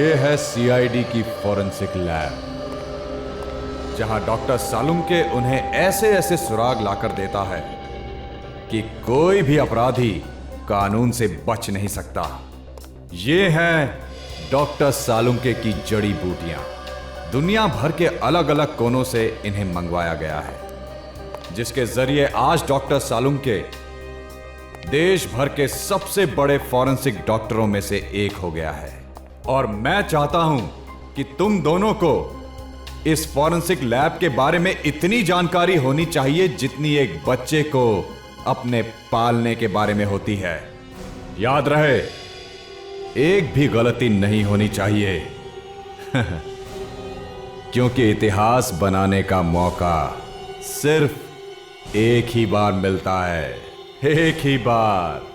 ये है सीआईडी की फॉरेंसिक लैब, जहां डॉक्टर सालुंके उन्हें ऐसे ऐसे सुराग लाकर देता है कि कोई भी अपराधी कानून से बच नहीं सकता। ये हैं डॉक्टर सालुंके की जड़ी बूटियां। दुनिया भर के अलग अलग कोनों से इन्हें मंगवाया गया है, जिसके जरिए आज डॉक्टर सालुंके देश भर के सबसे बड़े फॉरेंसिक डॉक्टरों में से एक हो गया है। और मैं चाहता हूं कि तुम दोनों को इस फॉरेंसिक लैब के बारे में इतनी जानकारी होनी चाहिए जितनी एक बच्चे को अपने पालने के बारे में होती है। याद रहे, एक भी गलती नहीं होनी चाहिए क्योंकि इतिहास बनाने का मौका सिर्फ एक ही बार मिलता है, एक ही बार।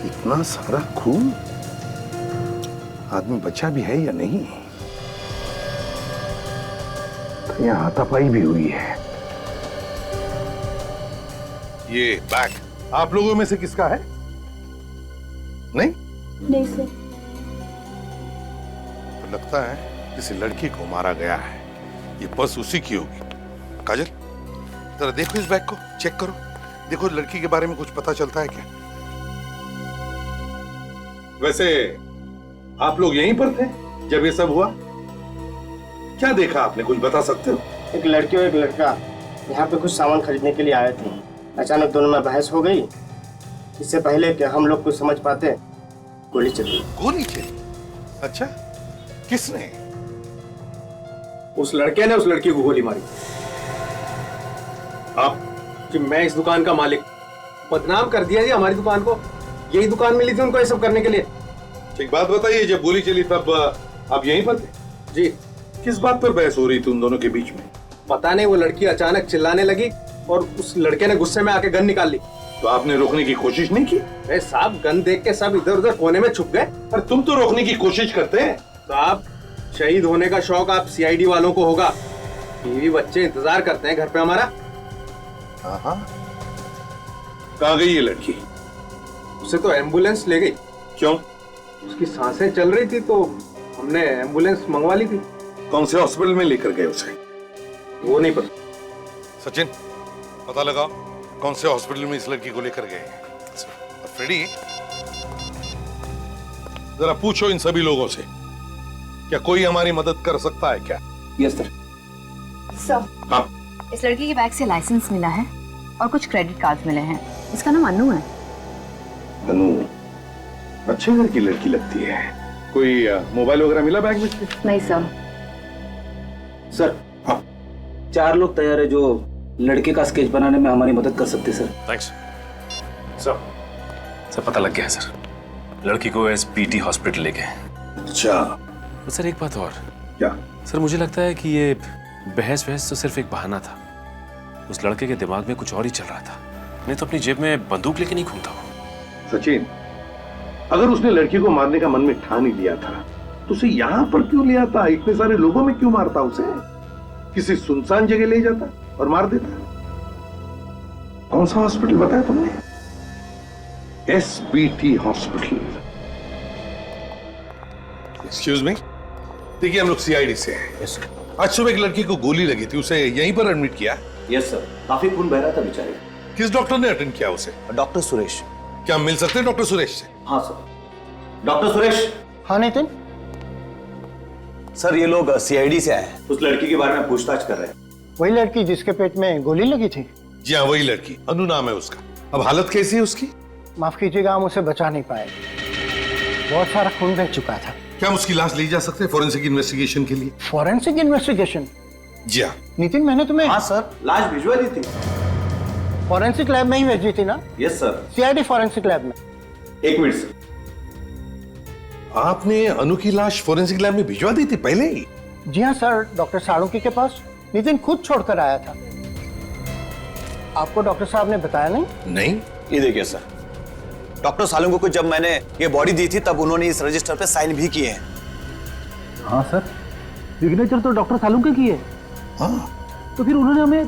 इतना सारा खून, आदमी बचा भी है या नहीं? तो यहाँ हाथापाई भी हुई है। ये बैग आप लोगों में से किसका है? नहीं? नहीं सर। तो लगता है किसी लड़की को मारा गया है। ये पर्स उसी की होगी। काजल, जरा देखो इस बैग को, चेक करो, देखो लड़की के बारे में कुछ पता चलता है क्या? वैसे आप लोग यहीं पर थे जब ये सब हुआ? क्या देखा आपने, कुछ बता सकते हो? एक लड़की और एक लड़का यहाँ पे कुछ सामान खरीदने के लिए आए थे। अचानक दोनों में बहस हो गई। इससे पहले कि हम लोग कुछ समझ पाते, गोली चली। गोली चली? अच्छा, किसने? उस लड़के ने उस लड़की को गोली मारी। आप? कि मैं इस दुकान का मालिक, बदनाम कर दिया जी हमारी दुकान को। यही दुकान मिली थी उनको ये सब करने के लिए। एक बात बताइए, जब गोली चली तब आप यहीं पर थे? जी। किस बात पर बहस हो रही थी उन दोनों के बीच में? पता नहीं, वो लड़की अचानक चिल्लाने लगी और उस लड़के ने गुस्से में आके गन निकाल ली। तो आपने रोकने की कोशिश नहीं की? अरे साहब, गन देख के सब इधर उधर कोने में छुप गए। पर तुम तो रोकने की कोशिश करते हैं। साहब, शहीद होने का शौक आप सीआईडी वालों को होगा। बीवी बच्चे इंतजार करते हैं घर पे हमारा। हाँ, कहाँ गई ये लड़की? उसे तो एम्बुलेंस ले गई। क्यों? उसकी सांसें चल रही थी तो हमने एम्बुलेंस मंगवा ली थी। कौन से हॉस्पिटल में लेकर गए उसे? वो नहीं पता। सचिन, पता लगाओ कौन से हॉस्पिटल में इस लड़की को लेकर गए। फ्रेडी, जरा पूछो इन सभी लोगों से, क्या कोई हमारी मदद कर सकता है क्या? Yes sir. सर, हाँ, इस लड़की के बैग से लाइसेंस मिला है और कुछ क्रेडिट कार्ड मिले हैं। इसका नाम अनु है। अनु अच्छे घर की लड़की लगती है। कोई मोबाइल वगैरह मिला बैग में? नहीं सर। सर, हाँ, 4 लोग तैयार है जो लड़के का स्केच बनाने में हमारी मदद कर सकते सर। थैंक्स सर, पता लग गया है सर। लड़की को एसपीटी हॉस्पिटल ले गए। अच्छा। तो सर एक बात और। क्या? सर मुझे लगता है कि ये बहस तो सिर्फ एक बहाना था। उस लड़के के दिमाग में कुछ और ही चल रहा था, नहीं तो अपनी जेब में बंदूक लेके नहीं घूमता वो। सचिन, अगर उसने लड़की को मारने का मन में ठान ही लिया था तो उसे यहां पर क्यों ले आता? इतने सारे लोगों में क्यों मारता? उसे किसी सुनसान जगह ले जाता और मार देता। कौन सा हॉस्पिटल बताया तुमने? SBT hospital. एक्सक्यूज मी, देखिए हम लोग सीआईडी से हैं। Yes sir. आज सुबह एक लड़की को गोली लगी थी, उसे यहीं पर एडमिट किया? यस सर, काफी खून बह रहा था बेचारे। किस डॉक्टर ने अटेंड किया उसे? डॉक्टर सुरेश। क्या हम मिल सकते हैं डॉक्टर सुरेश से? हाँ सर। डॉक्टर सुरेश। हाँ नितिन। सर ये लोग सीआईडी से आए हैं, उस लड़की के बारे में पूछताछ कर रहे हैं। वही लड़की जिसके पेट में गोली लगी थी? जी हाँ, वही लड़की। अनु नाम है उसका। अब हालत कैसी है उसकी? माफ कीजिएगा, हम उसे बचा नहीं पाए। बहुत सारा खून बह चुका था। क्या हम उसकी लाश ले जा सकते हैं फॉरेंसिक इन्वेस्टिगेशन के लिए? Forensic investigation? जी हाँ। नितिन, मैंने तुम्हें... हाँ सर, लाश भिजवा दी थी। फॉरेंसिक लैब में ही भेजी थी ना? Yes sir. CID forensic lab में। एक मिनट सर। आपने अनु की लाश फोरेंसिक लैब में भिजवा दी थी पहले ही? जी हाँ सर, डॉक्टर साळुंके के पास नितिन खुद छोड़कर आया था। आपको डॉक्टर साहब ने बताया नहीं? नहीं। ये देखिए सर, डॉक्टर सालुंके को जब मैंने ये बॉडी दी थी तब उन्होंने इस रजिस्टर पे साइन भी किए हैं। हाँ सर, सिग्नेचर तो डॉक्टर सालुंके की है। हाँ तो फिर उन्होंने हमें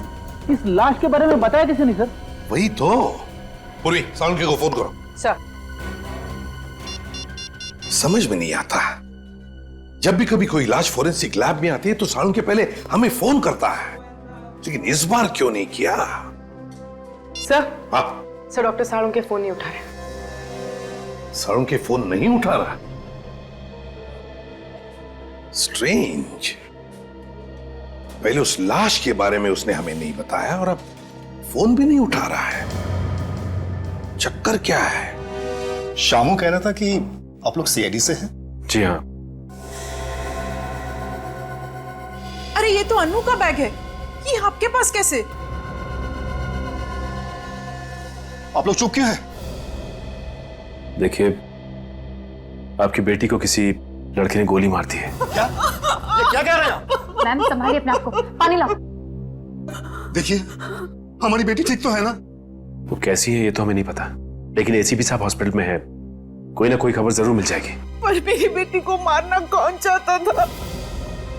इस लाश के बारे में बताया कैसे नहीं सर? वही तो। पूर्वी, साळुंके को फोन करो। सर। समझ में नहीं आता, जब भी कभी कोई लाश फोरेंसिक लैब में आती है तो साळुंके पहले हमें फोन करता है, लेकिन इस बार क्यों नहीं किया? सर। हाँ सर, डॉक्टर साळुंके फोन नहीं उठा रहे। साळुंके फोन नहीं उठा रहा? स्ट्रेंज। पहले उस लाश के बारे में उसने हमें नहीं बताया और अब फोन भी नहीं उठा रहा है। चक्कर क्या है? शामू कह रहा था कि आप लोग सीआईडी से हैं। जी हाँ। अरे ये तो अनु का बैग है, ये आपके पास कैसे? आप लोग चुप क्यों हैं? देखिए, आपकी बेटी को किसी लड़के ने गोली मार दी है। क्या? ये क्या कह रहे हैं आप? मैम संभालिए अपने आप को, पानी लाओ। देखिए, हमारी बेटी ठीक तो है ना? वो कैसी है ये तो हमें नहीं पता, लेकिन एसीपी साहब हॉस्पिटल में है, कोई ना कोई खबर जरूर मिल जाएगी। पर मेरी बेटी को मारना कौन चाहता था?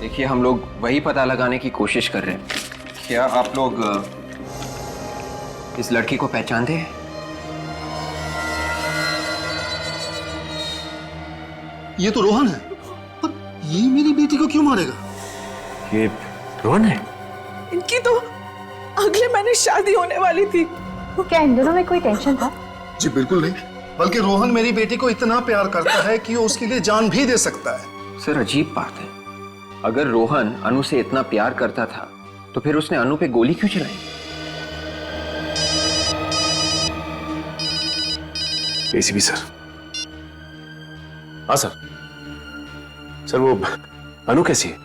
देखिए, हम लोग वही पता लगाने की कोशिश कर रहे हैं। क्या आप लोग इस लड़की को पहचानते हैं? ये तो रोहन है, पर ये मेरी बेटी को क्यों मारेगा? ये रोहन है? इनकी तो अगले महीने शादी होने वाली थी। क्या इन दोनों में कोई टेंशन था? जी बिल्कुल नहीं, बल्कि रोहन मेरी बेटी को इतना प्यार करता है कि वो उसके लिए जान भी दे सकता है। सर, अजीब बात है, अगर रोहन अनु से इतना प्यार करता था तो फिर उसने अनु पे गोली क्यों चलाई? ACP sir. हाँ सर। सर, वो अनु कैसी है?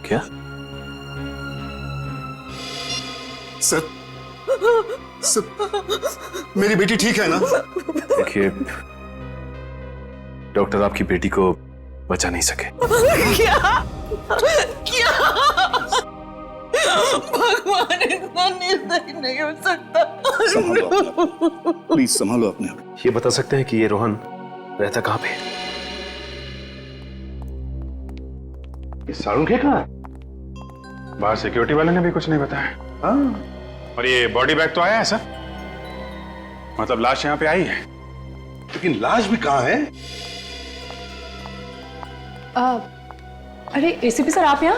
क्या? सर, मेरी बेटी ठीक है ना? देखिए, डॉक्टर आपकी बेटी को बचा नहीं सके। क्या? क्या? भगवान इतना निर्दयी नहीं हो सकता। प्लीज संभालो अपने आप। ये बता सकते हैं कि ये रोहन रहता कहाँ पे? ये साळुंके कहाँ? बाहर सिक्योरिटी वाले ने भी कुछ नहीं बताया। हाँ। और ये बॉडी बैग तो आया है सर, मतलब लाश यहाँ पे आई है, लेकिन लाश भी कहाँ है? अरे एसीपी सर, आप यहाँ?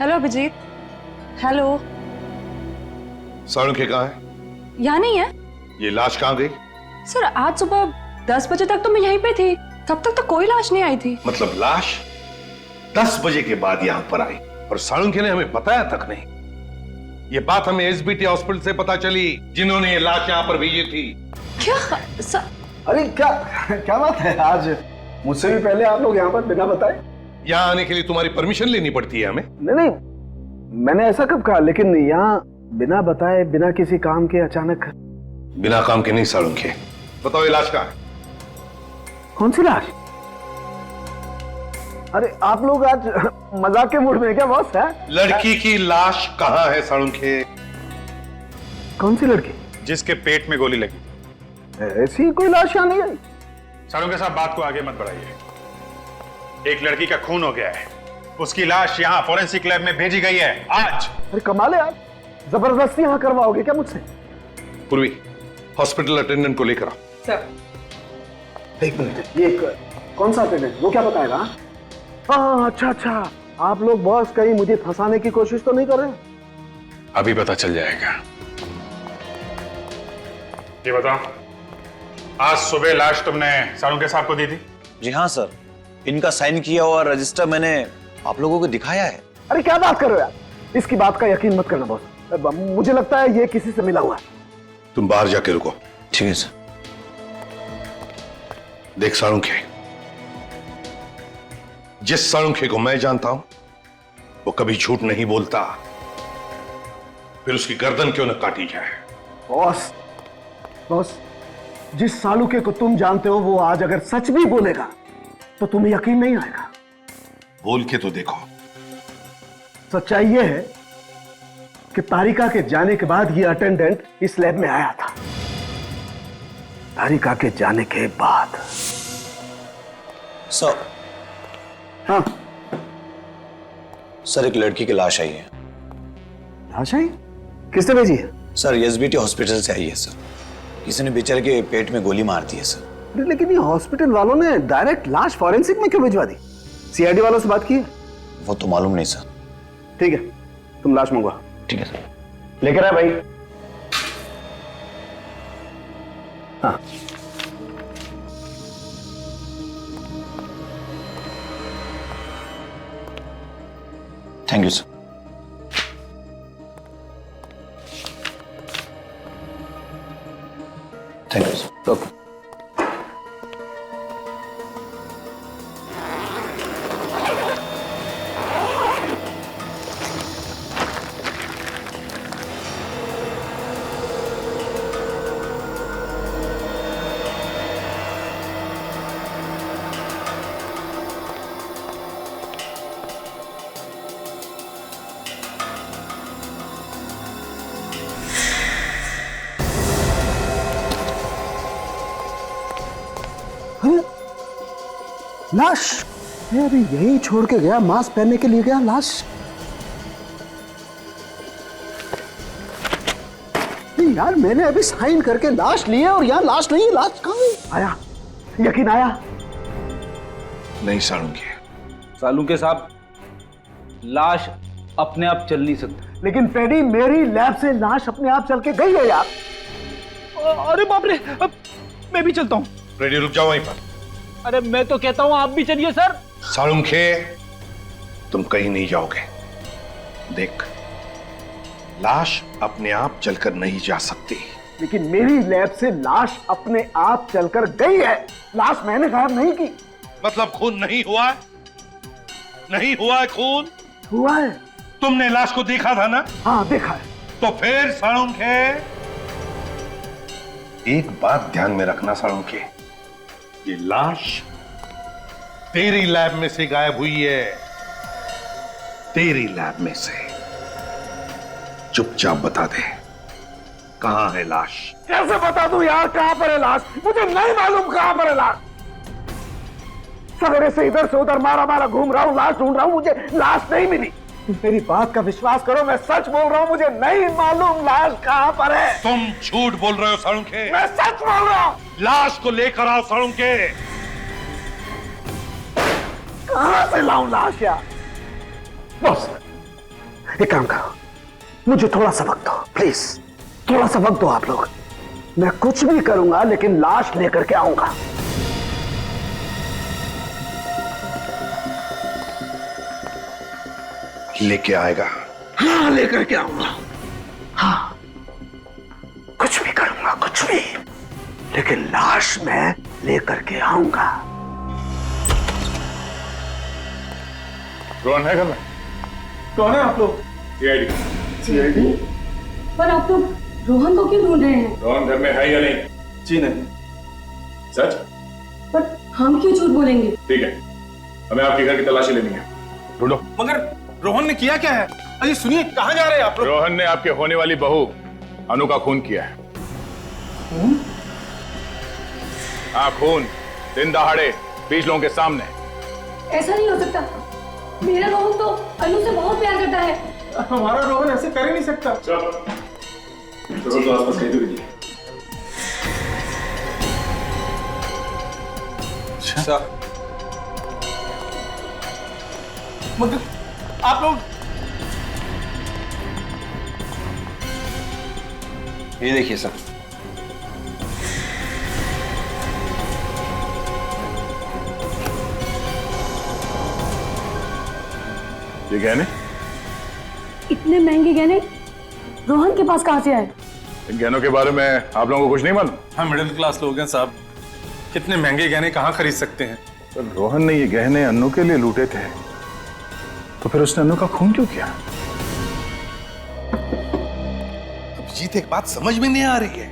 हेलो अभिजीत। हेलो। साळुंके कहाँ है? यहाँ नहीं है ये लाश कहाँ गई? सर। आज सुबह 10 बजे तक तो मैं यहीं पे थी, तब तक तो कोई लाश नहीं आई थी। मतलब लाश 10 बजे के बाद यहाँ पर आई और साळुंके ने हमें बताया तक नहीं। ये बात हमें एसबीटी हॉस्पिटल से पता चली, जिन्होंने ये लाश यहाँ पर भेजी थी। क्या सर? अरे क्या क्या बात है, आज मुझसे भी पहले आप लोग यहाँ पर बिना बताए? यहाँ आने के लिए तुम्हारी परमिशन लेनी पड़ती है हमें। नहीं, मैंने ऐसा कब कहा, लेकिन यहाँ बिना बताए, बिना किसी काम के अचानक। बिना काम के नहीं साळुंके। बताओ ये लाश कहाँ है? कौन सी लाश? अरे आप लोग आज मजाक के मूड में क्या बॉस? है लड़की की लाश कहाँ है साळुंके? कौन सी लड़की? जिसके पेट में गोली लगी। ऐसी कोई लाश यहाँ नहीं आई। साळुंके साहब, बात को आगे मत बढ़ाइए। एक लड़की का खून हो गया है, उसकी लाश यहाँ फोरेंसिक लैब में भेजी गई है आज। अरे कमाल है, आप जबरदस्ती यहाँ करवाओगे क्या मुझसे? पूर्वी, हॉस्पिटल अटेंडेंट को लेकर आओ। सर। एक मिनट, ये कौन सा अटेंडेंट? वो क्या बताएगा? हाँ अच्छा अच्छा, आप लोग बॉस कहीं मुझे फंसाने की कोशिश तो नहीं कर रहे? अभी पता चल जाएगा। ये बताओ, आज सुबह लाश तुमने साळुंके साहब को दी थी? जी हाँ सर, इनका साइन किया हुआ रजिस्टर मैंने आप लोगों को दिखाया है। अरे क्या बात कर रहे हो यार, इसकी बात का यकीन मत करना बॉस, मुझे लगता है ये किसी से मिला हुआ है। तुम बाहर जाके रुको। ठीक है सर। देख साळुंके, जिस साळुंके को मैं जानता हूं वो कभी झूठ नहीं बोलता। फिर उसकी गर्दन क्यों न काटी जाए। बॉस, बॉस, जिस सालुके को तुम जानते हो वो आज अगर सच भी बोलेगा तो तुम्हें यकीन नहीं आएगा। बोल के तो देखो। सच्चाई यह है कि तारिका के जाने के बाद ये अटेंडेंट इस लैब में आया था। तारिका के जाने के बाद। सर। हाँ सर, एक लड़की की लाश आई है। लाश आई? किसने भेजी है? सर, एसबीटी हॉस्पिटल से आई है सर। किसी ने बेचारे के पेट में गोली मार दी है सर। लेकिन ये हॉस्पिटल वालों ने डायरेक्ट लाश फॉरेंसिक में क्यों भिजवा दी? सीआईडी वालों से बात की है? वो तो मालूम नहीं सर। ठीक है, तुम लाश मंगवा। ठीक है सर। लेकर आ भाई। हाँ, thank you sir. Thank you sir. Okay. लाश? मैं अभी यही छोड़ के गया, मास्क पहनने के लिए गया, लाश? नहीं यार, मैंने अभी साइन करके लाश ली है और यहाँ लाश नहीं है। लाश कहाँ है? आया, यकीन आया? नहीं सालुंके। सालुंके साहब, लाश अपने आप चल नहीं सकती। लेकिन पेडी, मेरी लैब से लाश अपने आप चल के गई है यार। अरे बाप रे, अब मैं भी चलता हूँ। रेडी, रुक जाओ वहीं पर। अरे मैं तो कहता हूँ आप भी चलिए सर। सालुंके, तुम कहीं नहीं जाओगे। देख, लाश अपने आप चलकर नहीं जा सकती। लेकिन मेरी लैब से लाश अपने आप चलकर गई है। लाश मैंने गायब नहीं की। मतलब खून नहीं हुआ है? नहीं हुआ है खून? हुआ है। तुमने लाश को देखा था ना? हाँ, देखा है। तो फिर सालुंके, एक बात ध्यान में रखना सालुंके, ये लाश तेरी लैब में से गायब हुई है। तेरी लैब में से। चुपचाप बता दे, कहां है लाश? कैसे बता दूं यार कहां पर है लाश? मुझे नहीं मालूम कहां पर है लाश। सवेरे से इधर से उधर मारा घूम रहा हूं, लाश ढूंढ रहा हूं, मुझे लाश नहीं मिली। मेरी बात का विश्वास करो, मैं सच बोल रहा हूं, मुझे नहीं मालूम लाश कहां पर है। तुम झूठ बोल रहे हो सालुंके। मैं सच बोल रहा हूं। लाश को लेकर आओ सालुंके। कहां से लाऊं लाश यार? बॉस, एक काम करो, मुझे थोड़ा सा वक्त दो प्लीज। थोड़ा सा वक्त दो आप लोग। मैं कुछ भी करूंगा लेकिन लाश लेकर के आऊंगा। लेके आएगा? हाँ, लेकर के आऊंगा। हाँ, कुछ भी करूंगा, कुछ भी, लेकिन लाश मैं लेकर के आऊंगा। रोहन है घर में? कौन है आप लोग? सीआईडी। सीआईडी? पर आप लोग रोहन को क्यों ढूंढ रहे हैं? रोहन घर में है या नहीं? जी नहीं। सच? पर हम क्यों झूठ बोलेंगे? ठीक है, हमें आपके घर की तलाशी लेनी है। ढूंढो। मगर रोहन ने किया क्या है? अरे सुनिए, कहाँ जा रहे हैं आप लोग? रोहन ने आपके होने वाली बहू अनु का खून किया है। हाँ, खून दिन दहाड़े 20 लोगों के सामने। ऐसा नहीं हो सकता। मेरा रोहन तो अनु से बहुत प्यार करता है। हमारा रोहन ऐसे कर ही नहीं सकता। चलो तो आसपास कहीं तो कीजिए। अच्छा, मगर आप लोग ये देखिए सर। ये गहने? इतने महंगे गहने रोहन के पास कहाँ से आए? इन गहनों के बारे में आप लोगों को कुछ नहीं मालूम? हम मिडिल क्लास लोग हैं साहब, कितने महंगे गहने कहाँ खरीद सकते हैं? तो रोहन ने ये गहने अन्नू के लिए लूटे थे, तो फिर उसने अन्नू का खून क्यों किया? अभिजीत एक बात समझ में नहीं आ रही है,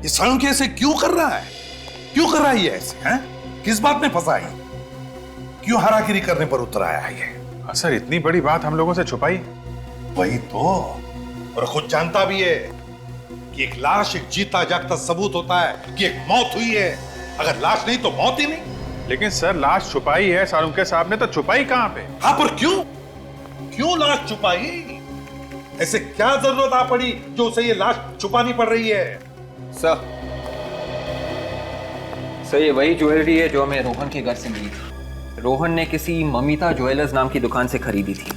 ये सालुंखे ऐसे क्यों कर रहा है? क्यों कर रहा है ये ऐसे? हैं? किस बात में फंसा है? क्यों हरागिरी करने पर उतर आया है ये? सर इतनी बड़ी बात हम लोगों से छुपाई? वही तो, और खुद जानता भी है कि एक लाश एक जीता जागता सबूत होता है कि एक मौत हुई है। अगर लाश नहीं तो मौत ही नहीं। लेकिन सर लाश छुपाई है सालुंखे साहब ने, तो छुपाई कहां पे? हाँ पर क्यों? क्यों लाश छुपाई? ऐसे क्या जरूरत आ पड़ी जो उसे ये लाश छुपानी पड़ रही है? सर ये वही ज्वेलरी है जो हमें रोहन के घर से मिली थी। रोहन ने किसी ममिता ज्वेलर्स नाम की दुकान से खरीदी थी।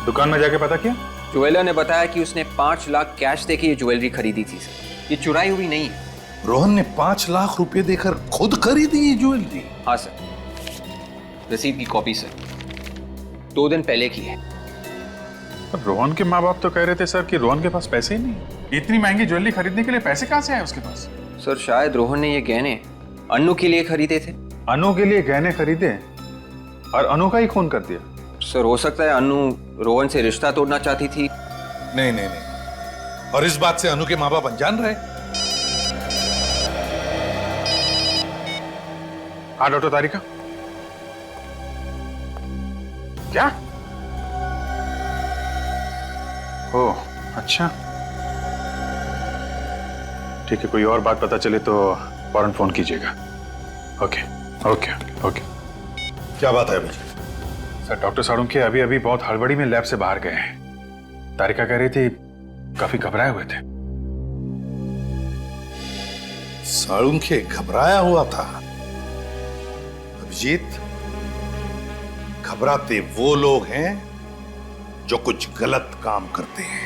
दुकान में जाके पता किया? ज्वेलर ने बताया कि उसने 5 लाख कैश देके ये ज्वेलरी खरीदी थी सर। ये चुराई हुई नहीं है। रोहन ने 5 लाख रुपए देकर खुद खरीदी ये ज्वेलरी? हाँ सर, रसीद की कॉपी सर, 2 दिन पहले की है। रोहन के माँ बाप तो कह रहे थे सर कि रोहन के पास पैसे ही नहीं। इतनी महंगी ज्वेलरी खरीदने के लिए पैसे कहां से आए उसके पास? सर शायद रोहन ने ये गहने अनु के लिए खरीदे थे। अनु के लिए गहने खरीदे और अनु का ही खून कर दिया? सर हो सकता है अनु रोहन से रिश्ता तोड़ना चाहती थी। नहीं नहीं नहीं, और इस बात से अनु के माँ बाप अनजान रहे? हाँ डॉक्टर तारिका, क्या? ओह अच्छा, ठीक है, कोई और बात पता चले तो फौरन फोन कीजिएगा। Okay okay okay. क्या बात है अभी? सर डॉक्टर सालुंखे अभी अभी बहुत हड़बड़ी में लैब से बाहर गए हैं। तारिका कह रही थी काफी घबराए हुए थे। सालुंखे घबराया हुआ था? अभिजीत, घबराते वो लोग हैं जो कुछ गलत काम करते हैं।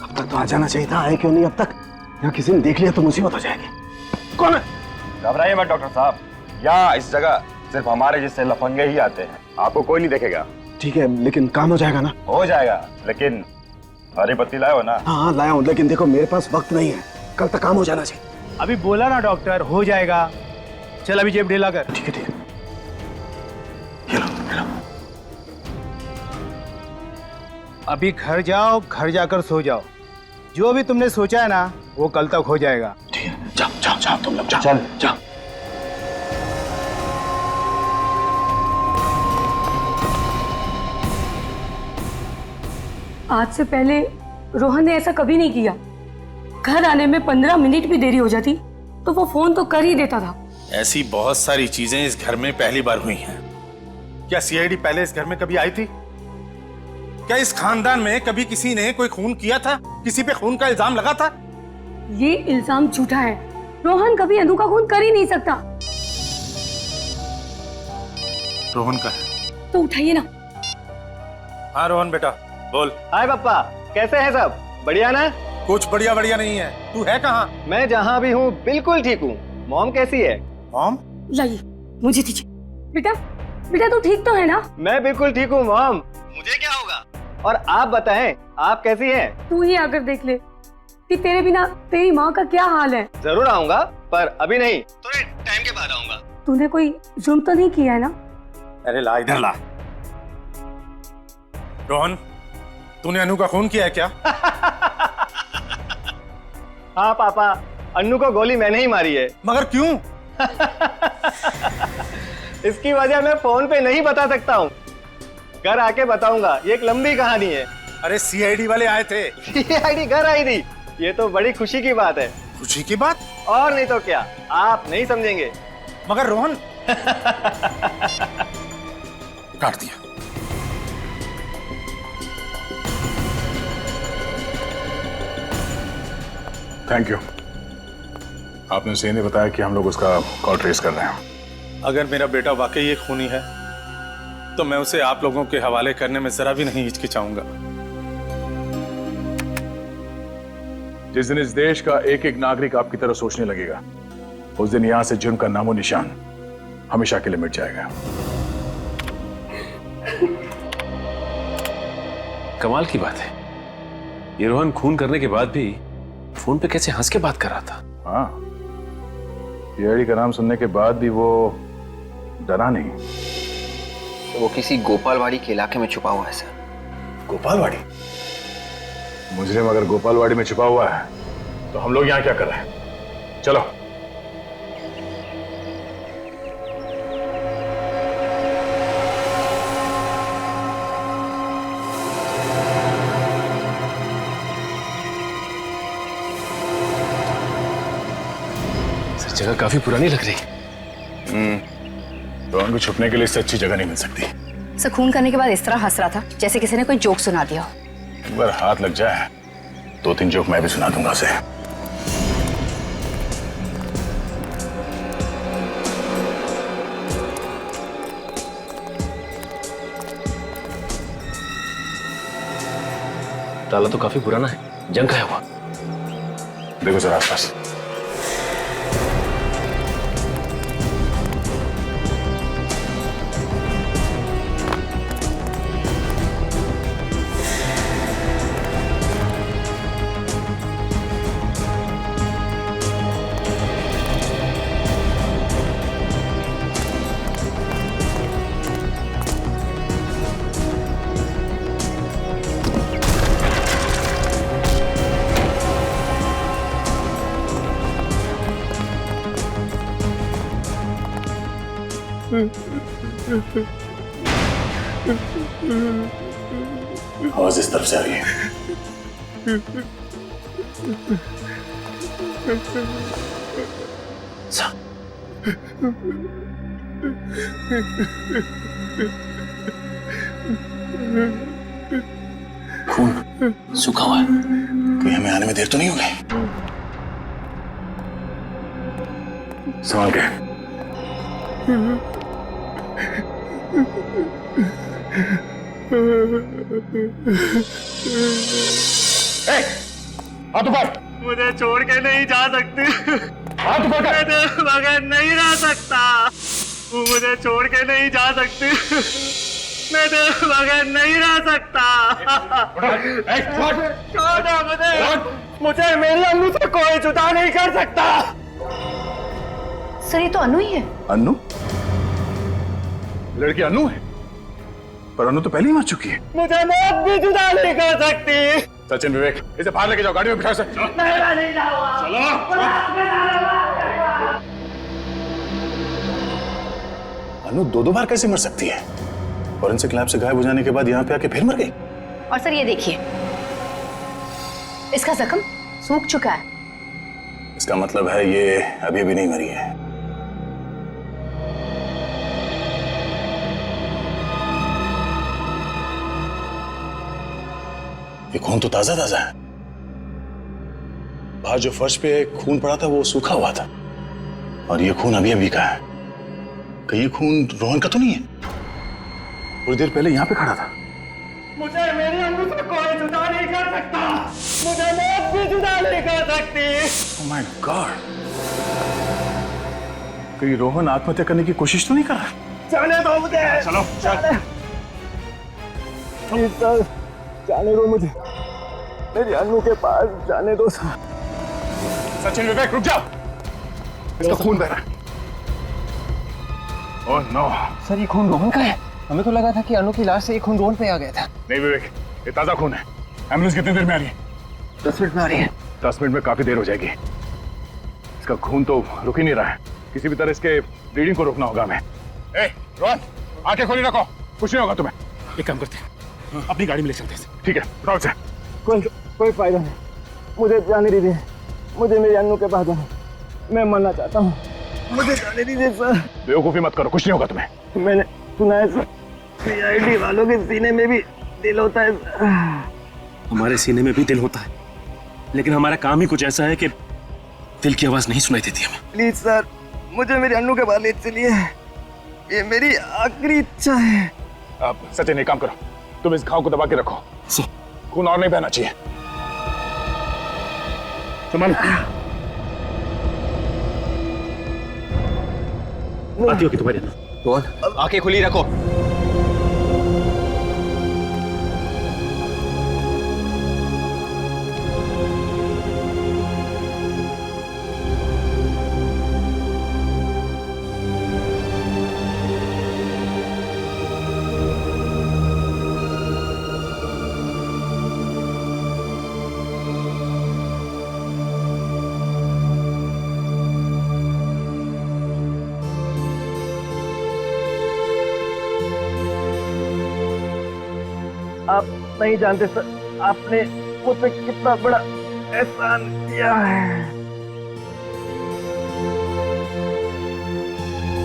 अब तक तो आ जाना चाहिए था, आए क्यों नहीं अब तक? यहाँ किसी ने देख लिया तो मुसीबत हो जाएगी। कौन है? घबराइए मत डॉक्टर साहब, यहाँ इस जगह सिर्फ हमारे जैसे लफंगे ही आते हैं, आपको कोई नहीं देखेगा। ठीक है, लेकिन काम हो जाएगा ना? हो जाएगा, लेकिन हरी पत्ती लाए हो ना? हाँ लाया हूँ, लेकिन देखो मेरे पास वक्त नहीं है, कल तक काम हो जाना चाहिए। अभी बोला ना डॉक्टर, हो जाएगा। चल अभी जेब ढीला कर। ठीक है ठीक है। अभी घर जाओ, घर जाकर सो जाओ। जो भी तुमने सोचा है ना वो कल तक हो जाएगा। ठीक है, जाओ जाओ जाओ तुम लोग, जाओ चल जाओ। आज से पहले रोहन ने ऐसा कभी नहीं किया। घर आने में 15 मिनट भी देरी हो जाती तो वो फोन तो कर ही देता था। ऐसी बहुत सारी चीजें इस घर में पहली बार हुई हैं। क्या सीआईडी पहले इस घर में कभी आई थी? क्या इस खानदान में कभी किसी ने कोई खून किया था? किसी पे खून का इल्जाम लगा था? ये इल्जाम झूठा है। रोहन कभी अनु का खून कर ही नहीं सकता। रोहन का है तो उठाइए ना। हाँ रोहन बेटा बोल। हाय पापा, कैसे हैं सब? बढ़िया ना? कुछ बढ़िया बढ़िया नहीं है। तू है कहाँ? मैं जहाँ भी हूँ बिल्कुल ठीक हूँ। मॉम कैसी है? मॉम? लाइए, मुझे दीजिए। बेटा बेटा तू ठीक तो है ना? मैं बिल्कुल ठीक हूँ मॉम। मुझे क्या होगा? और आप बताएं, आप कैसी हैं? तू ही आकर देख ले कि तेरे बिना तेरी माँ का क्या हाल है। जरूर आऊंगा, पर अभी नहीं, थोड़े टाइम के बाद आऊंगा। तूने कोई जुर्म तो नहीं किया है ना? अरे ला इधर ला। रोहन, तूने अनु का खून किया है क्या? हाँ पापा, अन्नू को गोली मैंने ही मारी है। मगर क्यों? इसकी वजह मैं फोन पे नहीं बता सकता हूँ, घर आके बताऊंगा। ये एक लंबी कहानी है। अरे सीआईडी वाले आए थे। सीआईडी घर आई थी? ये तो बड़ी खुशी की बात है। खुशी की बात? और नहीं तो क्या, आप नहीं समझेंगे। मगर रोहन काट दिया। Thank you. आपने सही ने बताया कि हम लोग उसका कॉल ट्रेस कर रहे हैं। अगर मेरा बेटा वाकई एक खूनी है तो मैं उसे आप लोगों के हवाले करने में जरा भी नहीं हिचकिचाऊंगा। जिस दिन इस देश का एक एक नागरिक आपकी तरह सोचने लगेगा, उस दिन यहां से जुर्म का नामो निशान हमेशा के लिए मिट जाएगा। कमाल की बात है, ये रोहन खून करने के बाद भी फोन पे कैसे हंस के बात कर रहा था। हाँ, सीआईडी का नाम सुनने के बाद भी वो डरा नहीं। तो वो किसी गोपालवाड़ी के इलाके में छुपा हुआ है सर। गोपालवाड़ी? मुजरिम अगर गोपालवाड़ी में छुपा हुआ है तो हम लोग यहाँ क्या कर रहे हैं? चलो। सर जगह काफी पुरानी लग रही। रोहन को छुपने के लिए इससे अच्छी जगह नहीं मिल सकती। सर खून करने के बाद इस तरह हंस रहा था जैसे किसी ने कोई जोक सुना दिया हो। अगर हाथ लग जाए 2-3 जोक मैं भी सुना दूंगा उसे। ताला तो काफी पुराना है, जंग का है हुआ। देखो जरा आसपास। आवाज इस तरफ से आ रही है। खून सूखा हुआ है। कोई हमें आने में देर तो नहीं हो गई? संभाल के। हाथ ऊपर। मुझे छोड़ के नहीं जा सकती। हाथ ऊपर कर। मैं तेरे बगैर नहीं रह सकता। तू मुझे छोड़ के नहीं जा सकती। मैं तेरे बगैर नहीं रह सकता। छोड़ मुझे मेरी अनु से कोई जुदा नहीं कर सकता। सर ये तो अनु ही है। अनु? लड़की अनु है, पर अनु तो पहले ही मर चुकी है। मुझे मौत भी जुदा नहीं कर सकती। सचिन, विवेक, इसे बाहर लेके जाओ, गाड़ी में बिठा। मैं नहीं जाऊंगा। चलो। अनु 2 बार कैसे मर सकती है? फॉरेंसिक लैब से गायब हो जाने के बाद यहाँ पे आके फिर मर गई। और सर ये देखिए, इसका जख्म सूख चुका है। इसका मतलब है ये अभी भी नहीं मरी है। ये खून तो ताजा ताजा है। बाहर जो फर्श पे खून पड़ा था वो सूखा हुआ था, और ये खून अभी अभी का है। कहीं ये खून रोहन का तो नहीं है? थोड़ी देर पहले यहाँ पे खड़ा था। मुझे मेरी अनु से कोई जुदा नहीं कर सकता। मुझे मौत भी जुदा नहीं कर सकती। Oh my God! कहीं रोहन आत्महत्या करने की कोशिश तो नहीं कर रहा? जाने दो मुझे। चलो चल। प्लीज सर, जाने दो मुझे। मेरी अनु के पास जाने दो सर। सचिन, विवेक, रुक जाओ। इसका खून बह रहा है। Oh no. सर ये खून रोहन का है। हमें तो लगा था कि अनु की लाश से ये खून रोहन पे आ गया था। नहीं विवेक, ये ताजा खून है। एम्बुलेंस कितनी देर में आ रही है? 10 मिनट में आ रही है। 10 मिनट में काफी देर हो जाएगी। इसका खून तो रुक ही नहीं रहा है। किसी भी तरह इसके ब्लीडिंग को रोकना होगा हमें। रोहन, आंखें खोली रखो, कुछ नहीं होगा तुम्हें। एक काम करते हैं, अपनी गाड़ी में ले चलते हैं। ठीक है, उठाओ इसे। कोई फायदा नहीं। मुझे जाने दीजिए। मुझे मेरी अनु के पास जाना। मैं मरना चाहता हूँ। मुझे जाने दीजिए सर। बेवकूफी मत करो, कुछ नहीं होगा तुम्हें। मैंने सुना है सर, सीआईडी वालों के सीने में भी दिल होता है। हमारे सीने में भी दिल होता है, लेकिन हमारा काम ही कुछ ऐसा है कि दिल की आवाज नहीं सुनाई देती हमें। प्लीज सर, मुझे मेरी अनु के पास ले चलिए। ये मेरी आखिरी इच्छा है। आप सचिन एक काम करो, तुम इस घाव को दबा के रखो। खून और नहीं बहना चाहिए। संभालो। आती होगी तुम्हारी अनु। रोहन, आंखें खुली रखो। आप नहीं जानते सर, आपने मुझ पे कितना बड़ा एहसान किया है।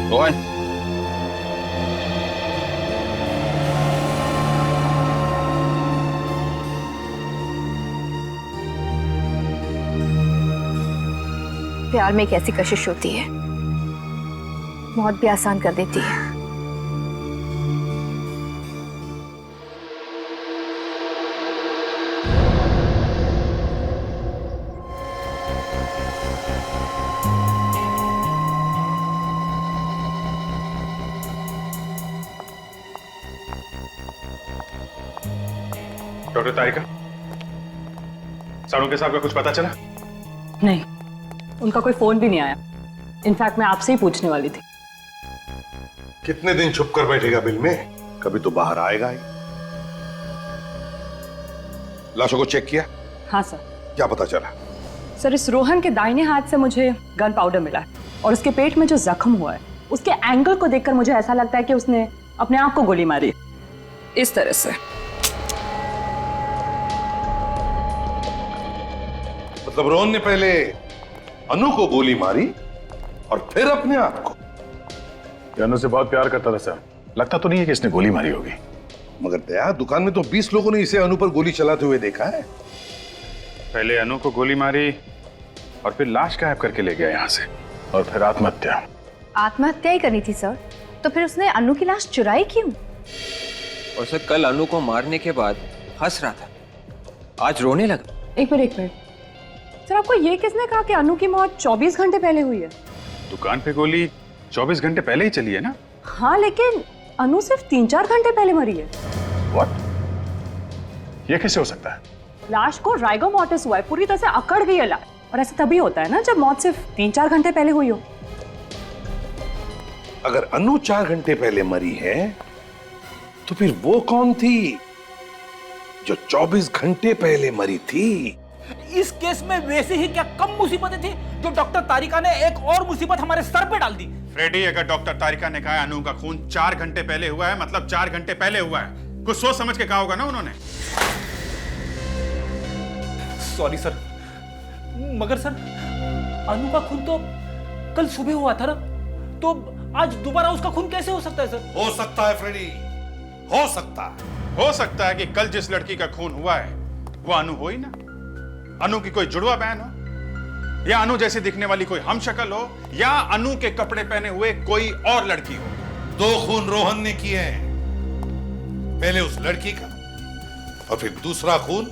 रोहन, प्यार में एक ऐसी कशिश होती है, मौत भी आसान कर देती है। डॉक्टर तारिका, साड़ू के साहब का कुछ पता चला? नहीं, उनका कोई फोन भी नहीं आया। इनफैक्ट मैं आपसे ही पूछने वाली थी। कितने दिन छुप कर बैठेगा बिल में, कभी तो बाहर आएगा ही। लाशों को चेक किया? हाँ सर। क्या पता चला? सर, इस रोहन के दाहिने हाथ से मुझे गन पाउडर मिला है और उसके पेट में जो जख्म हुआ है उसके एंगल को देखकर मुझे ऐसा लगता है कि उसने अपने आप को गोली मारी इस तरह से। मतलब रोहन ने पहले अनु को गोली मारी और फिर अपने आप को? अनु से बहुत प्यार करता था सर, लगता तो नहीं है कि इसने गोली मारी होगी। मगर दया, दुकान में तो 20 लोगों ने इसे अनु पर गोली चलाते हुए देखा है। पहले अनु को गोली मारी और फिर लाश गायब करके ले गया यहाँ से, और फिर आत्महत्या। आत्महत्या ही करनी थी सर, तो फिर उसने अनु की लाश चुराई क्यों? और सर, कल अनु को मारने के बाद हंस रहा था, आज रोने लगा। एक मिनट सर, आपको ये किसने कहा कि अनु की मौत 24 घंटे पहले हुई है? दुकान पे गोली 24 घंटे पहले ही चली है ना? हाँ, लेकिन अनु सिर्फ 3-4 घंटे पहले मरी है। What? ये कैसे हो सकता है? लाश को राइगो मॉर्टिस हुआ है, पूरी तरह से अकड़ गई है लाश, और ऐसा तभी होता है ना जब मौत सिर्फ 3-4 घंटे पहले हुई हो। अगर अनु 4 घंटे पहले मरी है तो फिर वो कौन थी जो 24 घंटे पहले मरी थी? इस केस में वैसे ही क्या कम मुसीबतें थी जो डॉक्टर तारिका ने एक और मुसीबत हमारे सर पे डाल दी। फ्रेडी, अगर डॉक्टर तारिका ने कहा है अनु का खून 4 घंटे पहले हुआ है, मतलब 4 घंटे पहले हुआ है। कुछ सोच समझ के कहा होगा ना उन्होंने। सॉरी सर, मगर सर अनु का खून तो कल सुबह हुआ था ना, तो आज दोबारा उसका खून कैसे हो सकता है सर? हो सकता है फ्रेडी, हो सकता है कि कल जिस लड़की का खून हुआ है वो अनु हो ही ना। अनु की कोई जुड़वा बहन हो, या अनु जैसी दिखने वाली कोई हमशक्ल हो, या अनु के कपड़े पहने हुए कोई और लड़की हो। 2 खून रोहन ने किए हैं, पहले उस लड़की का और फिर दूसरा खून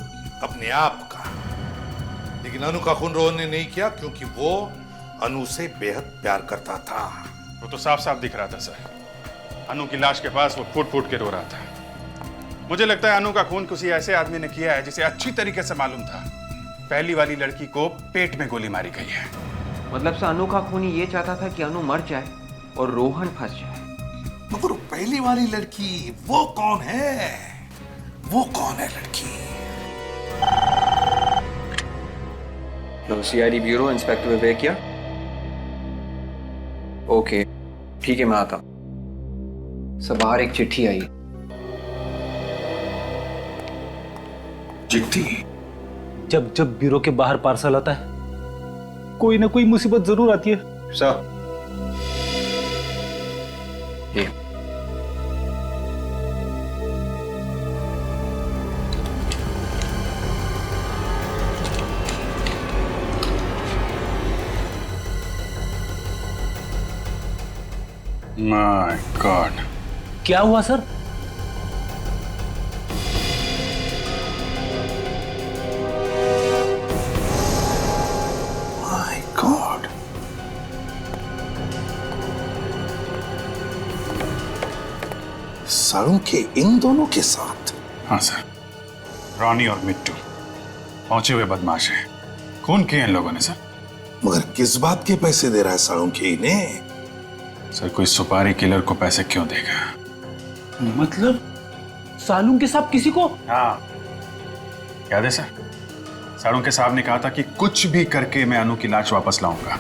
अपने आप का। लेकिन अनु का खून रोहन ने नहीं किया क्योंकि वो अनु से बेहद प्यार करता था। वो तो साफ साफ दिख रहा था सर। अनु की लाश के पास वो फूट फूट के रो रहा था। मुझे लगता है अनु का खून किसी ऐसे आदमी ने किया है जिसे अच्छी तरीके से मालूम था पहली वाली लड़की को पेट में गोली मारी गई है। मतलब से अनु का खूनी ये चाहता था कि अनु मर जाए और रोहन फंस जाए। मगर पहली वाली लड़की वो कौन है? वो कौन है लड़की? सीआईडी ब्यूरो, इंस्पेक्टर विवेक किया। ओके, ठीक है, मैं आता हूं। सब बाहर एक चिट्ठी आई। चिट्ठी? जब जब ब्यूरो के बाहर पार्सल आता है कोई ना कोई मुसीबत जरूर आती है सर। ये माय गॉड, क्या हुआ सर? माय गॉड, साड़ू के इन दोनों के साथ? हाँ सर, रानी और मिट्टू पहुंचे हुए बदमाश हैं। खून किए इन लोगों ने सर। मगर किस बात के पैसे दे रहा है साड़ू के इन्हें? सर, कोई सुपारी किलर को पैसे क्यों देगा? मतलब सालून के साहब किसी को? हाँ, याद है सर, साड़ू के साहब ने कहा था कि कुछ भी करके मैं अनु की लाश वापस लाऊंगा।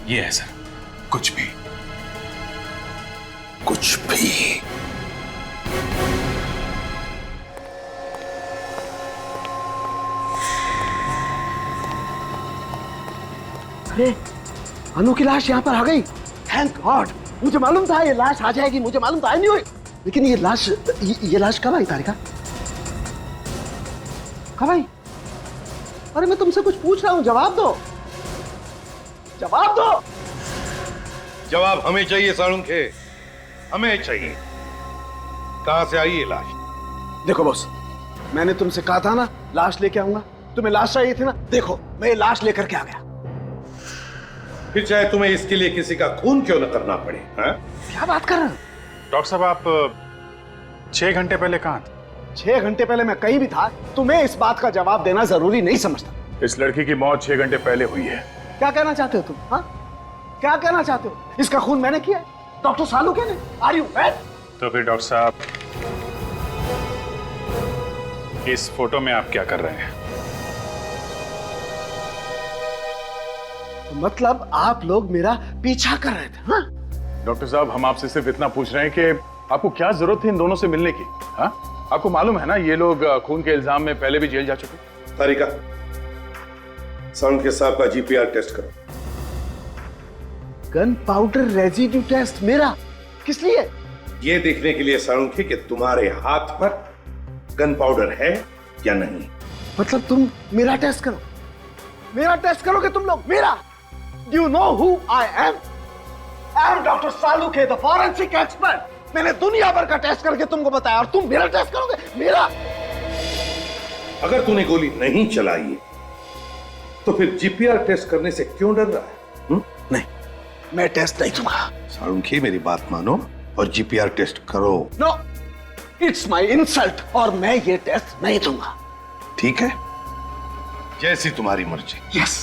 ये है सर, कुछ भी। कुछ भी? अरे अनु की लाश यहाँ पर आ गई। Thank God. मुझे मालूम था ये लाश आ जाएगी, मुझे मालूम था, आई न्यू इट। लेकिन ये लाश कब आई तारिका? कब आई? अरे मैं तुमसे कुछ पूछ रहा हूँ, जवाब दो, जवाब दो। जवाब हमें चाहिए साळुंखे, हमें चाहिए। कहां से आई ये लाश? देखो बॉस, मैंने तुमसे कहा था ना लाश लेके आऊंगा, तुम्हें लाश चाहिए थी ना, देखो मैं ये लाश लेकर के आ गया। फिर चाहे तुम्हें इसके लिए किसी का खून क्यों न करना पड़े। हैं? क्या बात कर रहे हो? डॉक्टर साहब आप 6 घंटे पहले कहां थे? 6 घंटे पहले मैं कहीं भी था, तुम्हें इस बात का जवाब देना जरूरी नहीं समझता। इस लड़की की मौत 6 घंटे पहले हुई है। क्या कहना चाहते हो तुम? हाँ, क्या कहना चाहते हो? इसका खून मैंने किया, डॉक्टर सालुंखे ने। Are you mad? तो फिर डॉक्टर साहब इस फोटो में आप क्या कर रहे हैं? तो मतलब आप लोग मेरा पीछा कर रहे थे? हाँ? डॉक्टर साहब हम आपसे सिर्फ इतना पूछ रहे हैं कि आपको क्या जरूरत थी इन दोनों से मिलने की? हाँ? आपको मालूम है ना ये लोग खून के इल्जाम में पहले भी जेल जा चुके। तारिका, साळुंखे साहब का जीपीआर टेस्ट करो। गन पाउडर रेजिड्यू टेस्ट मेरा? किस लिए? ये देखने के लिए साळुंखे कि तुम्हारे हाथ पर गन पाउडर है या नहीं। मतलब तुम मेरा टेस्ट करो, मेरा टेस्ट करोगे तुम लोग? मेरा? Do you know who I am? I am Dr. Salunkhe, the forensic expert. मैंने दुनिया भर का टेस्ट करके तुमको बताया और तुम मेरा टेस्ट करोगे? मेरा? अगर तूने गोली नहीं चलाई है, तो फिर जीपीआर टेस्ट करने से क्यों डर रहा है? नहीं, मैं टेस्ट नहीं दूंगा। साळुंखे मेरी बात मानो और जीपीआर टेस्ट करो। नो, इट्स माई इंसल्ट और मैं ये टेस्ट नहीं दूंगा। ठीक है, जैसी तुम्हारी मर्जी। यस।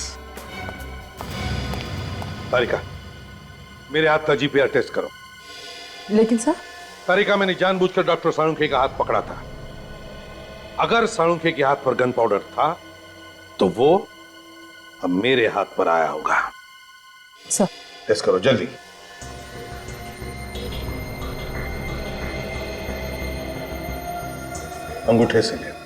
तारिका, मेरे हाथ का जीपीआर टेस्ट करो। लेकिन सर? तारिका, मैंने जानबूझकर डॉक्टर साळुंखे का हाथ पकड़ा था। अगर साळुंखे के हाथ पर गन पाउडर था तो वो अब मेरे हाथ पर आया होगा। सर टेस्ट करो जल्दी। अंगूठे से ले।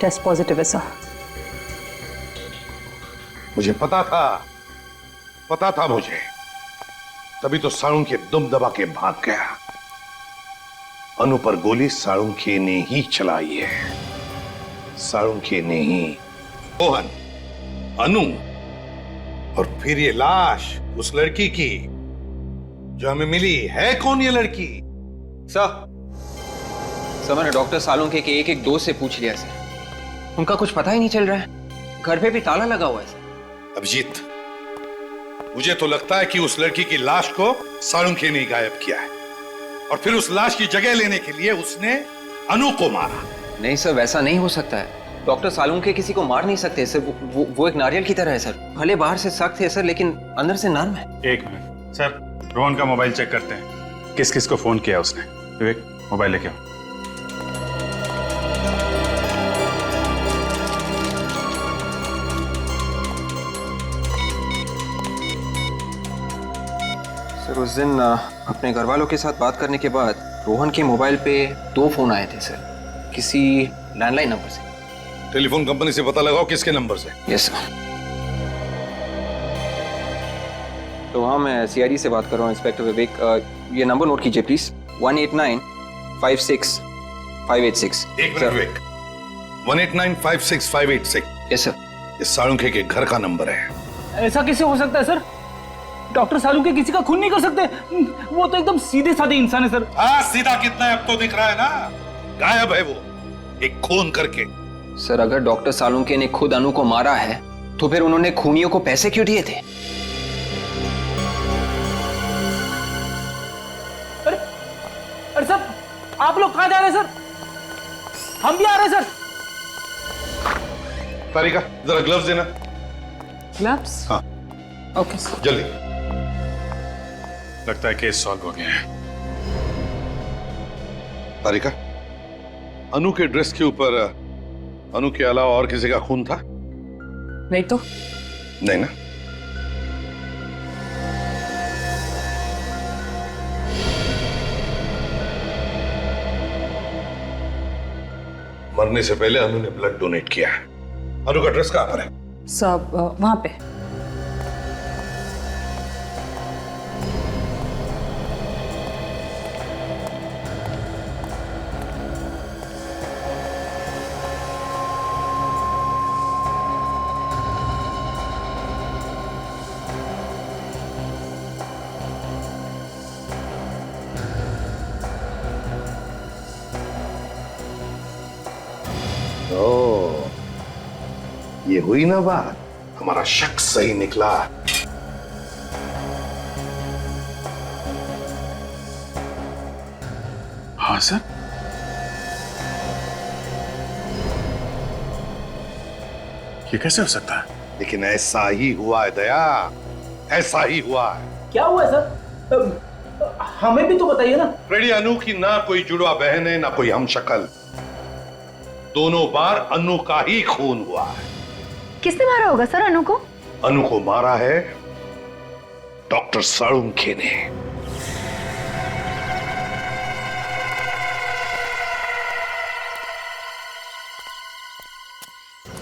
टेस्ट पॉजिटिव है सर। मुझे पता था मुझे, तभी तो साळुंखे दुम दबा के भाग गया। अनु पर गोली साळुंखे ने ही चलाई है, साळुंखे ने ही। रोहन, अनु और फिर ये लाश उस लड़की की जो हमें मिली है। कौन ये लड़की? सर मैंने डॉक्टर साळुंखे के एक दोस्त से पूछ लिया सर, उनका कुछ पता ही नहीं चल रहा है। घर पे भी ताला लगा हुआ है सर। अभिजीत, मुझे तो लगता है कि उस लड़की की लाश को साळुंखे ने गायब किया है और फिर उस लाश की जगह लेने के लिए उसने अनु को मारा। नहीं सर, वैसा नहीं हो सकता है। डॉक्टर साळुंखे किसी को मार नहीं सकते सर। वो एक नारियल की तरह है सर। भले बाहर से सख्त है सर, लेकिन अंदर से नर्म है। एक मिनट सर, रोहन का मोबाइल चेक करते हैं, किस किस को फोन किया उसने। विवेक, मोबाइल लेके आओ। सर उस दिन अपने घर वालों के साथ बात करने के बाद रोहन के मोबाइल पे 2 फोन आए थे सर, किसी लैंडलाइन नंबर से। टेलीफोन कंपनी से पता लगाओ किसके नंबर से। Yes sir. तो हाँ, मैं सीआईडी से बात कर रहा हूँ, इंस्पेक्टर विवेक। ये नंबर नोट कीजिए प्लीज, 18956 एक मिनट विवेक, 18956 यस सर। ये साळुंखे के घर का नंबर है। ऐसा कैसे हो सकता है सर? डॉक्टर साळुंखे किसी का खून नहीं कर सकते। वो तो एकदम सीधे साधे इंसान है सर। हाँ, सीधा कितना है अब तो दिख रहा है ना। गायब है वो एक खून करके। सर अगर डॉक्टर साळुंखे ने खुद अनु को मारा है तो फिर उन्होंने खूनियों को पैसे क्यों दिए थे? अरे सर, आप लोग कहाँ जा रहे हैं सर? हम भी आ रहे हैं सर। तारिका, जरा ग्लव्स देना। ग्लव्स? हाँ। Okay sir. जल्दी। लगता है केस सॉल्व हो गया है। तारिका, अनु के ड्रेस के ऊपर अनु के अलावा और किसी का खून था? नहीं तो? नहीं ना? मरने से पहले अनु ने ब्लड डोनेट किया है। अनु का ड्रेस कहां पर है? सब वहां पे। ये हुई ना बात, हमारा शक सही निकला। हाँ सर। ये कैसे हो सकता है? लेकिन ऐसा ही हुआ है दया, ऐसा ही हुआ है। क्या हुआ है सर? हमें भी तो बताइए ना। फ्रेडी, अनु की ना कोई जुड़वा बहन है ना कोई हमशक्ल। दोनों बार अनु का ही खून हुआ है। किसने मारा होगा सर अनु को? अनु को मारा है डॉक्टर साळुंखे ने।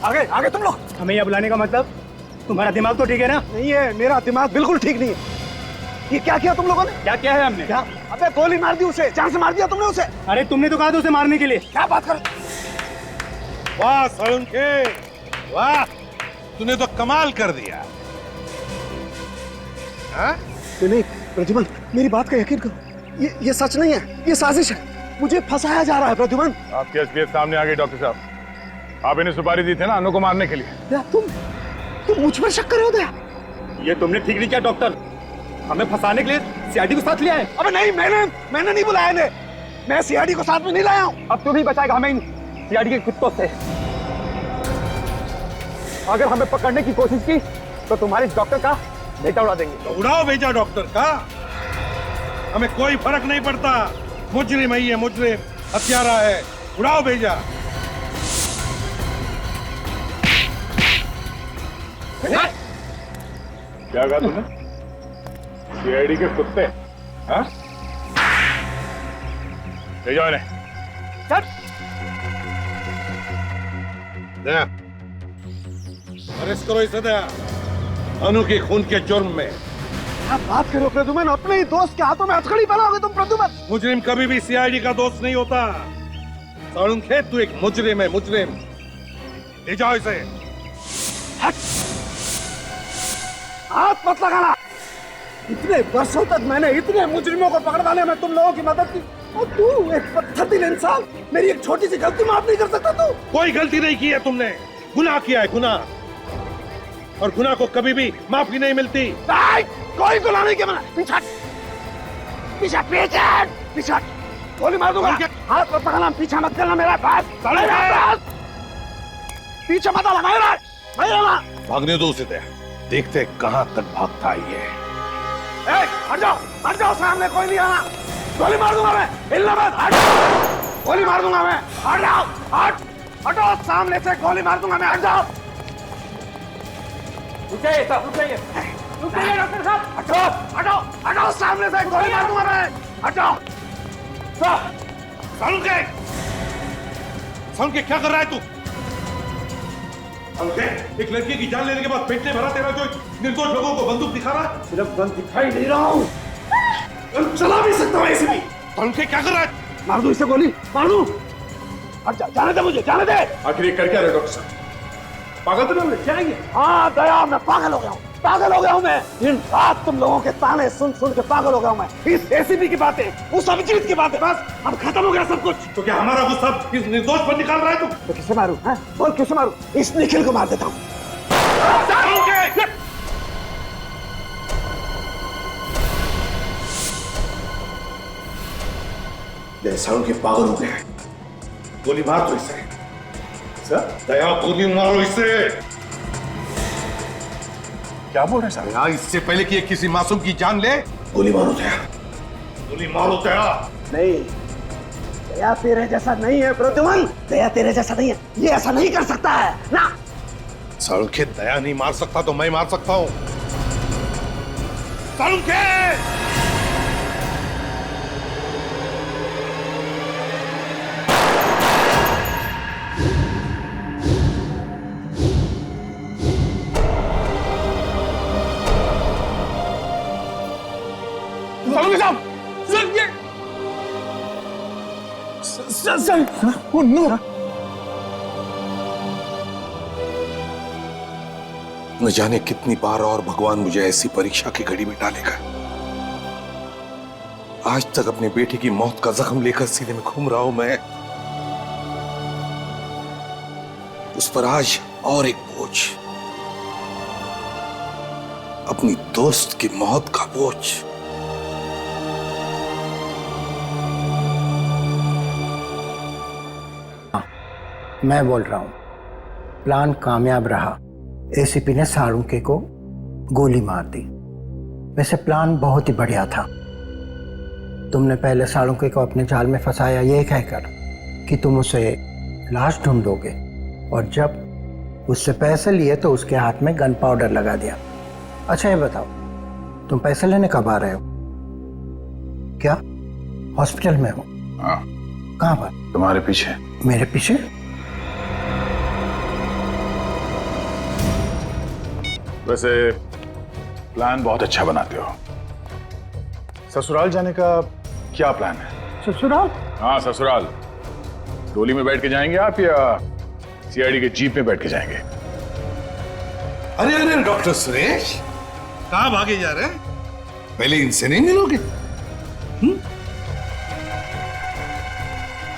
आगे आगे तुम लोग। हमें यहाँ बुलाने का मतलब? तुम्हारा दिमाग तो ठीक है ना? नहीं है, मेरा दिमाग बिल्कुल ठीक नहीं है। ये क्या किया तुम लोगों ने? क्या क्या है हमने? क्या? अबे गोली मार दी उसे, जान से मार दिया तुमने उसे। अरे तुमने तो कहा था उसे मारने के लिए। क्या बात कर? वाह साळुंखे, वाह, तूने तो कमाल कर दिया। हाँ? नहीं प्रद्युमन, मेरी बात का यकीन करो, ये सच नहीं है, ये साजिश है। मुझे फंसाया जा रहा है प्रद्युमन। आपके एसपीएस सामने आ गए डॉक्टर साहब। आप इन्हें सुपारी दी थी ना अनु को मारने के लिए। तुम मुझ पर शक कर रहे हो दया? ये तुमने ठीक नहीं किया डॉक्टर, हमें फंसाने के लिए सीआईडी को साथ लिया है। अबे नहीं, मैंने नहीं बुलाया इन्हें। मैं सीआईडी को साथ में नहीं लाया हूँ। अब तू भी बचाएगा हमें इन सीआईडी के कुत्तों से। अगर हमें पकड़ने की कोशिश की तो तुम्हारे डॉक्टर का बेटा उड़ा देंगे। तो उड़ाओ भेजा डॉक्टर का, हमें कोई फर्क नहीं पड़ता। मुजरिम है ये, मुजरिम, हत्यारा है, उड़ाओ भेजा। क्या कहा तुमने? सीआईडी के कुत्ते? हाँ? ले जाओ इन्हें। दया, अरेस्ट करो इसे दया, अनु के खून के जुर्म में। क्या बात करो प्रद्युमन, अपने ही दोस्त के हाथों में हथकड़ी बनाओगे तुम प्रद्युमन? मुजरिम कभी भी सीआईडी का दोस्त नहीं होता। साळुंखे, तू एक मुजरिम है, मुजरिम। ले जाओ इसे। हाथ मत लगाना। इतने वर्षों तक मैंने इतने मुजरिमों को पकड़वाने में तुम लोगों की मदद की, और तू एक पत्थर-दिल इंसान, मेरी एक छोटी सी गलती माफ नहीं कर सकता तू? कोई गलती नहीं की है तुमने, गुनाह किया है, गुनाह, और गुनाह को कभी भी माफी नहीं मिलती। नहीं, कोई गुनाह नहीं किया मैंने। पीछे पीछे पीछे पीछे, गोली मार दूंगा। हाथ मत लगाना, पीछे मत करना मेरा पास। पीछे मत आना मेरा, भागने दो उसे दया, देखते कहां तक भागता है ये। हट जाओ, सामने कोई नहीं आना। गोली मार दूंगा मैं, हिलना मत, हट। गोली मार दूंगा मैं, हट जाओ, हटो सामने से, गोली मार दूंगा मैं, हट जाओ। रुक जाइए डॉक्टर साहब, हटो सामने से, गोली मार दूंगा मैं, हट जाओ। साळुंखे, क्या कर रहा है तू? एक लड़की की जान लेने के बाद पेट में भरा तेरा जो निर्दोष लोगों को बंदूक दिखा रहा है। सिर्फ गन दिखाई नहीं रहा हूँ, चला भी सकता हूँ ऐसे भी। साळुंखे, क्या कर रहा है? मार दूं इसे, गोली मार दूं। हट जा, जाने दे मुझे, जाने दे। आखिर ये कर क्या रहे डॉक्टर साहब? पागल तो नहीं जाएंगे? हाँ दया, मैं पागल हो गया हूँ, मैं। दिन रात तुम लोगों के ताने सुन सुन के पागल हो गया हूँ मैं। इस एसीपी की बातें, उस अभिजीत की बातें, बस अब खत्म हो गया सब कुछ। तो क्या हमारा गुस्सा इस निर्दोष पर निकाल रहा है तुम? तो किसे मारूं? बोल किसे मारूं? इस निखिल को मार देता हूँ। साळुंखे पागल हो गया है, गोली मार दो इसे। दया, गोली मारो इसे। क्या बोल रहे हैं यार, इससे पहले कि ये किसी मासूम की जान ले, गोली मारो दया, गोली मारो दया। नहीं, दया तेरे जैसा नहीं है प्रद्युमन, दया तेरे जैसा नहीं है, ये ऐसा नहीं कर सकता है ना। सालुंखे दया नहीं मार सकता तो मैं मार सकता हूं। सालुंखे! न जाने कितनी बार और भगवान मुझे ऐसी परीक्षा की घड़ी में डालेगा। आज तक अपने बेटे की मौत का जख्म लेकर सीने में घूम रहा हूं मैं, उस पर आज और एक बोझ, अपनी दोस्त की मौत का बोझ। मैं बोल रहा हूं, प्लान कामयाब रहा। एसीपी ने सालुंखे को गोली मार दी। वैसे प्लान बहुत ही बढ़िया था। तुमने पहले सालुंखे को अपने जाल में फंसाया ये कहकर कि तुम उसे लाश ढूंढोगे, और जब उससे पैसे लिए तो उसके हाथ में गन पाउडर लगा दिया। अच्छा ये बताओ, तुम पैसे लेने कब आ रहे हो? क्या हॉस्पिटल में हो? हाँ। कहाँ पर? तुम्हारे पीछे। मेरे पीछे? वैसे प्लान बहुत अच्छा बनाते हो। ससुराल जाने का क्या प्लान है? ससुराल? हाँ ससुराल। डोली में बैठ के जाएंगे आप या सीआईडी के जीप में बैठ के जाएंगे? अरे अरे डॉक्टर सुरेश, कहाँ भागे जा रहे हैं? पहले इनसे नहीं मिलोगे?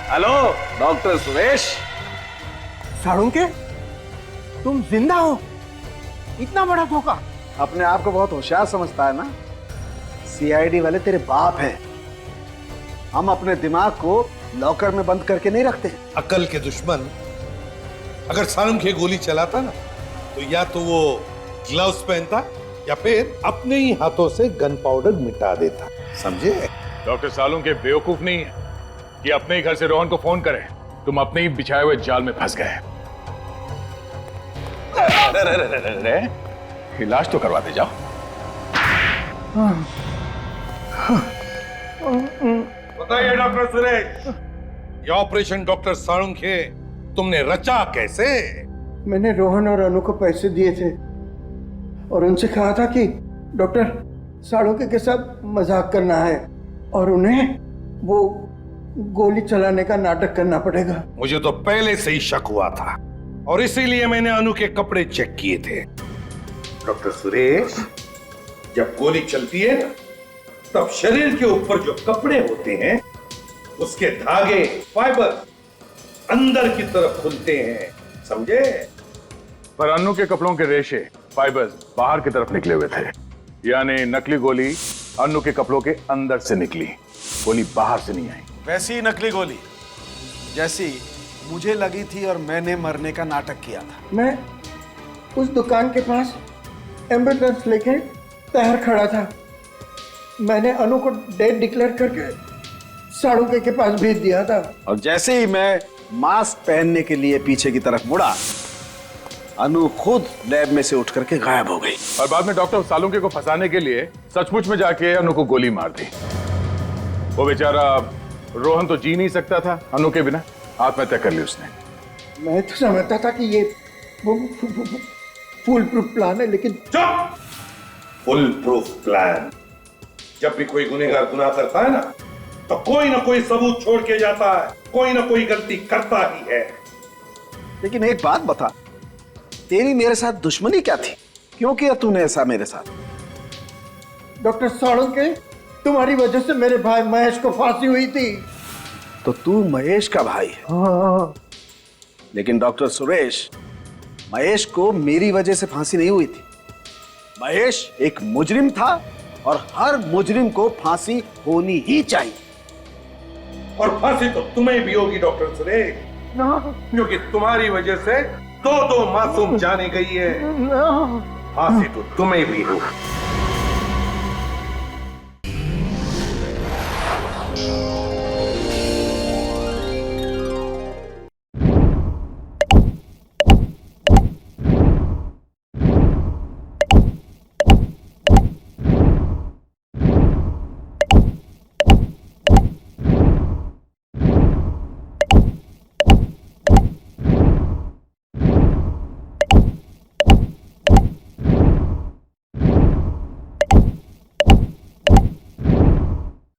Hello doctor Suresh. सालुंखे, तुम जिंदा हो? इतना बड़ा धोखा। अपने आप को बहुत होशियार समझता है ना? सीआईडी वाले तेरे बाप हैं। हम अपने दिमाग को लॉकर में बंद करके नहीं रखते। अकल के दुश्मन, अगर सालुंखे गोली चलाता ना तो या तो वो ग्लव्स पहनता या फिर अपने ही हाथों से गन पाउडर मिटा देता। समझे? डॉक्टर सालुंखे बेवकूफ नहीं है कि अपने ही घर से रोहन को फोन करें। तुम अपने ही बिछाए हुए जाल में फंस गए। इलाज तो करवाते जाओ। बताइए डॉक्टर सुरेश, ये ऑपरेशन डॉक्टर सालुंखे तुमने रचा कैसे? मैंने रोहन और अनु को पैसे दिए थे और उनसे कहा था कि डॉक्टर सालुंखे के साथ मजाक करना है और उन्हें वो गोली चलाने का नाटक करना पड़ेगा। मुझे तो पहले से ही शक हुआ था और इसीलिए मैंने अनु के कपड़े चेक किए थे। डॉक्टर सुरेश, जब गोली चलती है ना, तब शरीर के ऊपर जो कपड़े होते हैं उसके धागे, फाइबर अंदर की तरफ खुलते हैं। समझे? पर अनु के कपड़ों के रेशे, फाइबर्स बाहर की तरफ निकले हुए थे, यानी नकली गोली अनु के कपड़ों के अंदर से निकली, गोली बाहर से नहीं आई। वैसी ही नकली गोली जैसी मुझे लगी थी और मैंने मरने का नाटक किया था। मैं उस दुकान के पास एम्बुलेंस लेके तैयार खड़ा था। मैंने अनु को डेड डिक्लेयर करके सालुंखे के पास भेज दिया था और जैसे ही मैं मास्क पहनने के लिए पीछे की तरफ मुड़ा, अनु खुद लैब में से उठ करके गायब हो गई। और बाद में डॉक्टर सालुंखे को फंसाने के लिए सचमुच में जाके अनु को गोली मार दी। वो बेचारा रोहन तो जी नहीं सकता था अनु के बिना, आत्महत्या कर ली उसने। मैं तो समझता था कि ये फुल प्रूफ प्लान है, लेकिन चुप! Full proof plan? जब भी कोई गुनहगार गुनाह करता है ना, तो कोई ना कोई सबूत छोड़ के जाता है, कोई ना कोई गलती करता ही है। लेकिन एक बात बता, तेरी मेरे साथ दुश्मनी क्या थी? क्यों किया तूने ऐसा मेरे साथ? डॉक्टर सालुंखे, तुम्हारी वजह से मेरे भाई महेश को फांसी हुई थी। तो तू महेश का भाई है? हाँ। लेकिन डॉक्टर सुरेश, महेश को मेरी वजह से फांसी नहीं हुई थी। महेश एक मुजरिम था और हर मुजरिम को फांसी होनी ही चाहिए। और फांसी तो तुम्हें भी होगी डॉक्टर सुरेश, क्योंकि तुम्हारी वजह से दो मासूम जाने गई है। फांसी तो तुम्हें भी हो।